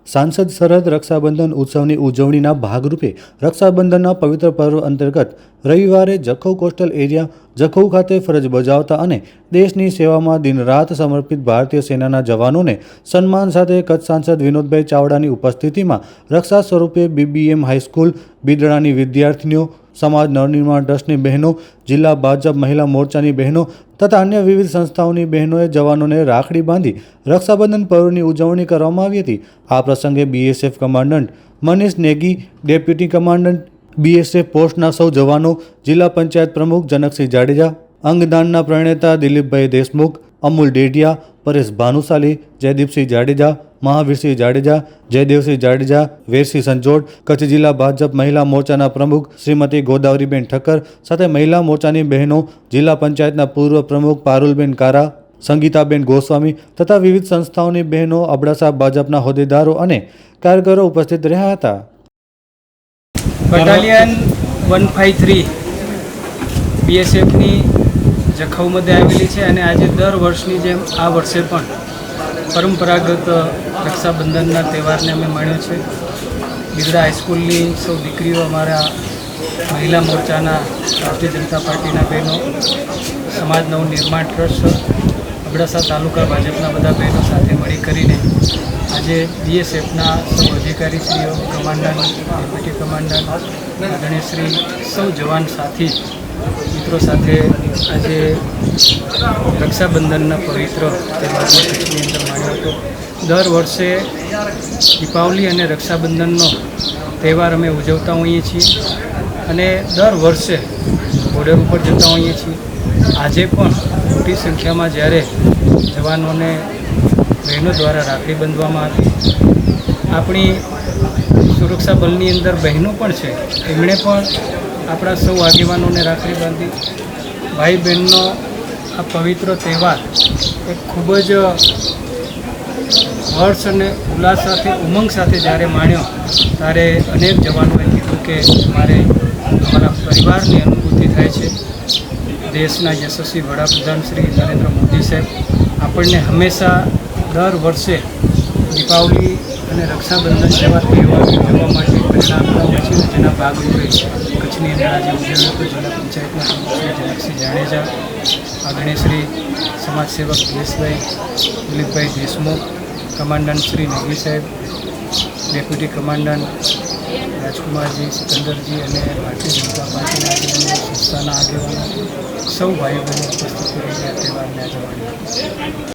सांसद सरहद रक्षाबंधन उत्सवની ઉજવણીના ભાગરૂપે રક્ષાબંધનના પવિત્ર પર્વ અંતર્ગત રવિવારે જખૌ કોસ્ટલ એરિયા જખૌ ખાતે ફરજ બજાવતા અને દેશની સેવામાં દિનરાત સમર્પિત ભારતીય સેનાના જવાનોને સન્માન સાથે કચ્છ સાંસદ વિનોદભાઈ ચાવડાની ઉપસ્થિતિમાં રક્ષા સ્વરૂપે બીબીએમ હાઈસ્કૂલ બિદડાની વિદ્યાર્થીનીઓ, સમાજ નવનિર્માણ ટ્રસ્ટની બહેનો, જિલ્લા ભાજપ મહિલા મોરચાની બહેનો તથા અન્ય વિવિધ સંસ્થાઓની બહેનોએ જવાનોને રાખડી બાંધી રક્ષાબંધન પર્વની ઉજવણી કરવામાં આવી હતી। આ પ્રસંગે BSF commandant Manish Negi, deputy commandant BSF પોસ્ટના સૌ જવાનો, જિલ્લા પંચાયત પ્રમુખ જનકસિંહ જાડેજા, અંગદાનના પ્રણેતા દિલીપભાઈ દેશમુખ, અમૂલ ડેઢિયા, પરેશ ભાનુશાલી, જયદીપસિંહ જાડેજા, મહાવીરસિંહ જાડેજા, જયદેવસિંહ જાડેજા, વેરસિંહ સંજોડ, કચ્છ જિલ્લા ભાજપ મહિલા મોરચાના પ્રમુખ શ્રીમતી ગોદાવરીબેન ઠક્કર સાથે મહિલા મોરચાની બહેનો, જિલ્લા પંચાયતના પૂર્વ પ્રમુખ પારુલબેન કારા, સંગીતાબેન ગોસ્વામી તથા વિવિધ સંસ્થાઓની બહેનો, અબડાસા ભાજપના હોદ્દેદારો અને કાર્યકરો ઉપસ્થિત રહ્યા હતા। બટાલિયન 153 બીએસએફની જખૌमध्ये આવેલી છે અને આજે દર વર્ષની જેમ આ વર્ષે પણ પરંપરાગત રક્ષાબંધનના તહેવારને અમે માણ્યો છે। બિદડા હાઈસ્કૂલની સૌ દીકરીઓ, અમારા મહિલા મોરચાના, ભારતીય જનતા પાર્ટીના બહેનો, સમાજ નવનિર્માણ ટ્રસ્ટ, અબડાસા તાલુકા ભાજપના બધા બહેનો સાથે મળી કરીને આજે બીએસએફના સૌ અધિકારીશ્રીઓ, કમાન્ડન્ટ, ડેપ્યુટી કમાન્ડન્ટ, આદરણીયશ્રી સૌ જવાન સાથી મિત્રો સાથે આજે રક્ષાબંધનના પવિત્ર તહેવારને કચ્છની અંદર માણ્યો હતો। દર વર્ષે દીપાવલી અને રક્ષાબંધનનો તહેવાર અમે ઉજવતા હોઈએ છીએ અને દર વર્ષે બોર્ડર ઉપર જતા હોઈએ છીએ। આજે પણ મોટી સંખ્યામાં જ્યારે જવાનોને બહેનો દ્વારા રાખડી બાંધવામાં આવી, આપણી સુરક્ષા બળની અંદર બહેનો પણ છે, એમણે પણ આપણા સૌ આગેવાનોને રાખડી બાંધી। ભાઈ બહેનનો આ પવિત્ર તહેવાર એ ખૂબ જ હર્ષ અને ઉલ્લાસ સાથે, ઉમંગ સાથે જ્યારે માણ્યો ત્યારે અનેક જવાનોએ કીધું કે મારે અમારા પરિવારની અનુભૂતિ થાય છે। દેશના યશસ્વી વડાપ્રધાન શ્રી નરેન્દ્ર મોદી સાહેબ આપણને હંમેશા દર વર્ષે દીપાવલી અને રક્ષાબંધન જેવા તહેવાર ઉજવવા માટે પ્રેરણા આપતા હોય છે, જેના ભાગરૂપે કચ્છની અંદર આજે ઉજવ્યો હતો। જિલ્લા પંચાયતના પ્રમુખ શ્રી જનકસિંહ જાડેજા, આદરણીય શ્રી સમાજસેવક દિલીપભાઈ દેશમુખ, કમાન્ડન્ટ શ્રી નેગી સાહેબ, ડેપ્યુટી કમાન્ડન્ટ રાજકુમારજી, સિકંદરજી અને ભારતીય જનતા પાર્ટીના સંસ્થાના આગેવાનો સૌ ભાઈઓ બહેનો ઉપસ્થિત રહીને આ તહેવારને આજે માણ્યો।